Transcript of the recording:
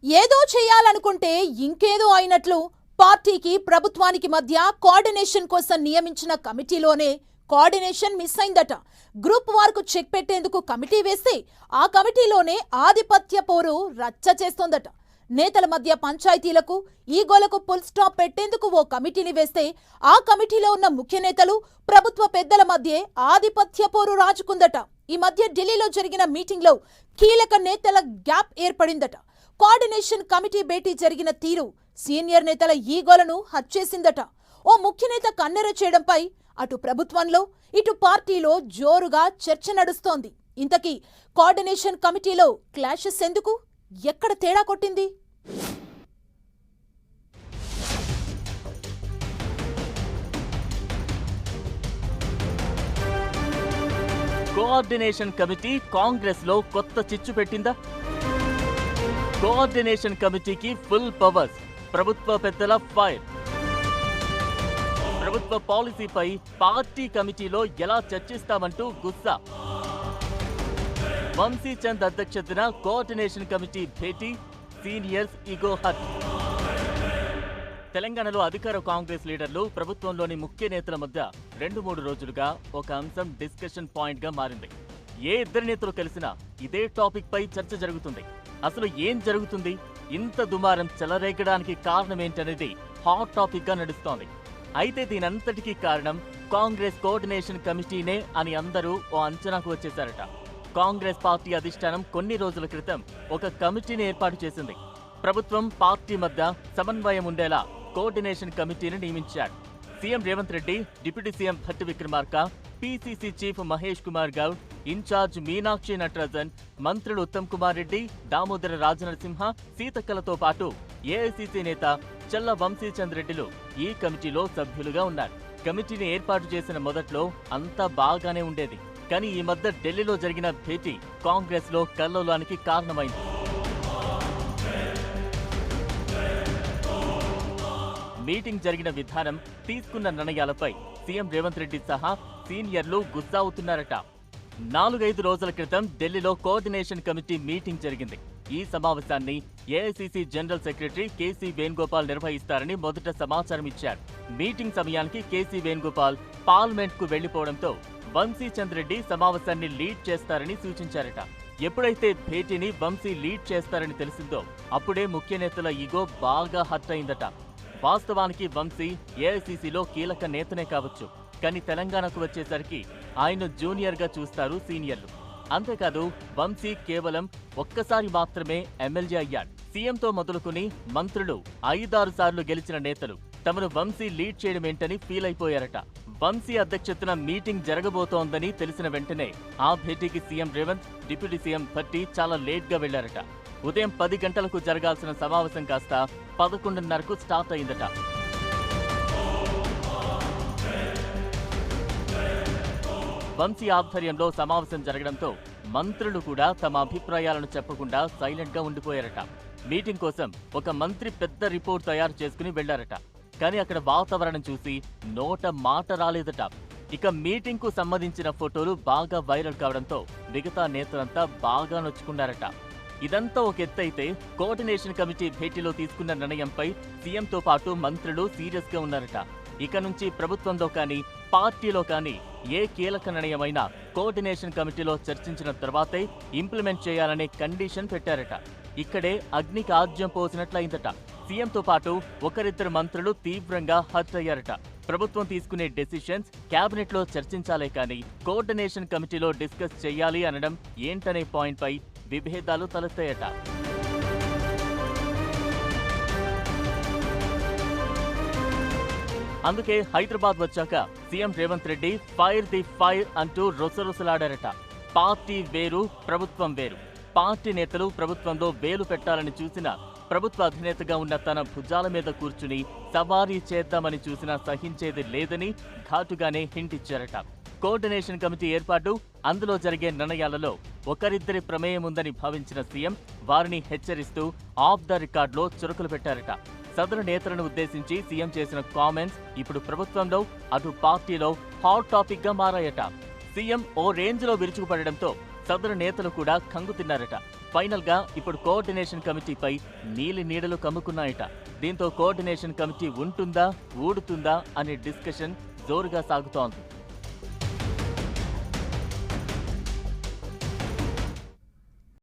ఏదో చేయాలనుకుంటే ఇంకేదో అయినట్లు పార్టీకి ప్రభుత్వానికి మధ్య కోఆర్డినేషన్ కోసం నియమించిన కమిటీలోనే కోఆర్డినేషన్ మిస్ అయిందట. గ్రూప్ వార్కు చెక్ పెట్టేందుకు కమిటీ వేస్తే ఆ కమిటీలోనే ఆధిపత్య పోరు రచ్చ చేస్తోందట. నేతల మధ్య పంచాయతీలకు ఈగోలకు ఫుల్ స్టాప్ పెట్టేందుకు ఓ కమిటీని వేస్తే ఆ కమిటీలో ఉన్న ముఖ్య నేతలు ప్రభుత్వ పెద్దల మధ్య ఆధిపత్య పోరు రాజుకుందట. ఈ మధ్య ఢిల్లీలో జరిగిన మీటింగ్లో కీలక నేతల గ్యాప్ ఏర్పడిందట. కోఆర్డినేషన్ కమిటీ భేటీ జరిగిన తీరు సీనియర్ నేతల ఈగోలను హత్యేసిందట. ఓ ముఖ్య నేత కన్నెర చేయడంపై అటు ప్రభుత్వంలో ఇటు పార్టీలో జోరుగా చర్చ నడుస్తోంది. ఇంతకీ కోఆర్డినేషన్ కమిటీలో క్లాషెస్ ఎందుకు? ఎక్కడ తేడా కొట్టింది? కోఆర్డినేషన్ కమిటీ కాంగ్రెస్ లో కొత్త చిచ్చు పెట్టిందా? కోఆర్డినేషన్ కమిటీకి ఫుల్ పవర్స్, ప్రభుత్వ పెద్దల ఫైర్. ప్రభుత్వ పాలసీపై పార్టీ కమిటీలో ఎలా చర్చిస్తామంటూ గుస్సా. వంశీచంద్ అధ్యక్షతన కోఆర్డినేషన్ కమిటీ భేటీ, సీనియర్స్ ఈగో హట్. తెలంగాణలో అధికార కాంగ్రెస్ లీడర్లు ప్రభుత్వంలోని ముఖ్య నేతల మధ్య 2-3 రోజులుగా ఒక అంశం డిస్కషన్ పాయింట్ గా మారింది. ఏ ఇద్దరు నేతలు కలిసినా ఇదే టాపిక్ పై చర్చ జరుగుతుంది. అసలు ఏం జరుగుతుంది? ఇంత దుమారం చెలరేగడానికి కారణమేంటనేది హాట్ టాపిక్ గా నడుస్తోంది. అయితే దీనంతటికీ కారణం కాంగ్రెస్ కోఆర్డినేషన్ కమిటీనే అని అందరూ ఓ అంచనాకు వచ్చేశారట. కాంగ్రెస్ పార్టీ అధిష్టానం కొన్ని రోజుల క్రితం ఒక కమిటీని ఏర్పాటు చేసింది. ప్రభుత్వం పార్టీ మధ్య సమన్వయం ఉండేలా కోఆర్డినేషన్ కమిటీని నియమించారు. CM Revanth Reddy, deputy CM Bhatti Vikramarka, PCC chief Mahesh Kumar Goud, in charge Meenakshi Natarajan, మంత్రులు ఉత్తమ్ కుమార్ రెడ్డి, దామోదర రాజనరసింహ, సీతక్కలతో పాటు ఏఐసీసీ నేత చల్ల వంశీచంద్ రెడ్డిలు ఈ కమిటీలో సభ్యులుగా ఉన్నారు. కమిటీని ఏర్పాటు చేసిన మొదట్లో అంతా బాగానే ఉండేది. కానీ ఈ మధ్య ఢిల్లీలో జరిగిన భేటీ కాంగ్రెస్ లో కల్లోలానికి కారణమైంది. మీటింగ్ జరిగిన విధానం, తీసుకున్న నిర్ణయాలపై సీఎం రేవంత్ రెడ్డి సహా సీనియర్లు గుస్సా అవుతున్నారట. 4-5 రోజుల క్రితం ఢిల్లీలో కోఆర్డినేషన్ కమిటీ మీటింగ్ జరిగింది. ఈ సమావేశాన్ని AICC general secretary KC Venugopal నిర్వహిస్తారని మొదట సమాచారం ఇచ్చారు. మీటింగ్ సమయానికి కేసీ వేణుగోపాల్ పార్లమెంట్ కు వెళ్లిపోవడంతో వంశీచంద్ రెడ్డి సమావేశాన్ని లీడ్ చేస్తారని సూచించారట. ఎప్పుడైతే భేటీని వంశీ లీడ్ చేస్తారని తెలిసిందో అప్పుడే ముఖ్య నేతల ఈగో బాగా హర్ట్ అయిందట. వాస్తవానికి వంశీ ఏఐసీసీలో కీలక నేతనే కావచ్చు, కానీ తెలంగాణకు వచ్చేసరికి ఆయన జూనియర్ గా చూస్తారు సీనియర్లు. అంతేకాదు వంశీ కేవలం ఒక్కసారి మాత్రమే ఎమ్మెల్యే అయ్యాడు. సీఎంతో మొదలుకుని మంత్రులు 5-6 సార్లు గెలిచిన నేతలు తమను వంశీ లీడ్ చేయడమేంటని ఫీల్ అయిపోయారట. వంశీ అధ్యక్షతన మీటింగ్ జరగబోతోందని తెలిసిన వెంటనే ఆ భేటీకి CM Revanth, deputy CM Bhatti చాలా లేట్ గా వెళ్లారట. ఉదయం 10 గంటలకు జరగాల్సిన సమావేశం కాస్త 11:30కు స్టార్ట్ అయిందట. వంశీ ఆధ్వర్యంలో సమావేశం జరగడంతో మంత్రులు కూడా తమ అభిప్రాయాలను చెప్పకుండా సైలెంట్ గా ఉండిపోయారట. మీటింగ్ కోసం ఒక మంత్రి పెద్ద రిపోర్ట్ తయారు చేసుకుని వెళ్లారట. కానీ అక్కడ వాతావరణం చూసి నోట మాట రాలేదట. ఇక మీటింగ్ కు సంబంధించిన ఫోటోలు బాగా వైరల్ కావడంతో మిగతా నేతలంతా బాగా నొచ్చుకున్నారట. ఇదంతా ఒక ఎత్తైతే కోఆర్డినేషన్ కమిటీ భేటీలో తీసుకున్న నిర్ణయంపై సీఎంతో పాటు మంత్రులు సీరియస్ గా ఉన్నారట. ఇక నుంచి ప్రభుత్వంలో కానీ పార్టీలో కానీ ఏ కీలక నిర్ణయమైనా కోఆర్డినేషన్ కమిటీలో చర్చించిన తర్వాతే ఇంప్లిమెంట్ చేయాలనే కండిషన్ పెట్టారట. ఇక్కడే అగ్నికి ఆజ్యం పోసినట్లయిందట. సీఎంతో పాటు ఒకరిద్దరు మంత్రులు తీవ్రంగా హర్ట్ అయ్యారట. ప్రభుత్వం తీసుకునే డెసిషన్స్ కేబినెట్ లో చర్చించాలే కానీ కోఆర్డినేషన్ కమిటీలో డిస్కస్ చేయాలి అనడం ఏంటనే పాయింట్ పై విభేదాలు తలెత్తాయట. అందుకే హైదరాబాద్ వచ్చాక CM Revanth Reddy fire the fire అంటూ రొసరొసలాడారట. పార్టీ వేరు, ప్రభుత్వం వేరు. పార్టీ నేతలు ప్రభుత్వంలో వేలు పెట్టాలని చూసినా, ప్రభుత్వ అధినేతగా ఉన్న తన భుజాల మీద కూర్చుని సవారీ చేద్దామని చూసినా సహించేది లేదని ఘాటుగానే హింట్ ఇచ్చారట. కోఆర్డినేషన్ కమిటీ ఏర్పాటు, అందులో జరిగే నిర్ణయాలలో ఒకరిద్దరి ప్రమేయం ఉందని భావించిన సీఎం వారిని హెచ్చరిస్తూ ఆఫ్ ద రికార్డులో చురుకులు పెట్టారట. సదరు నేతలను ఉద్దేశించి సీఎం చేసిన కామెంట్స్ ఇప్పుడు ప్రభుత్వంలో అటు పార్టీలో హాట్ టాపిక్ గా మారాయట. సీఎం ఓ రేంజ్ లో విరుచుకుపడడంతో సదరు నేతలు కూడా కంగు తిన్నారట. ఫైనల్ గా ఇప్పుడు కోఆర్డినేషన్ కమిటీపై నీలి నీడలు కమ్ముకున్నాయట. దీంతో కోఆర్డినేషన్ కమిటీ ఉంటుందా ఊడుతుందా అనే డిస్కషన్ జోరుగా సాగుతోంది.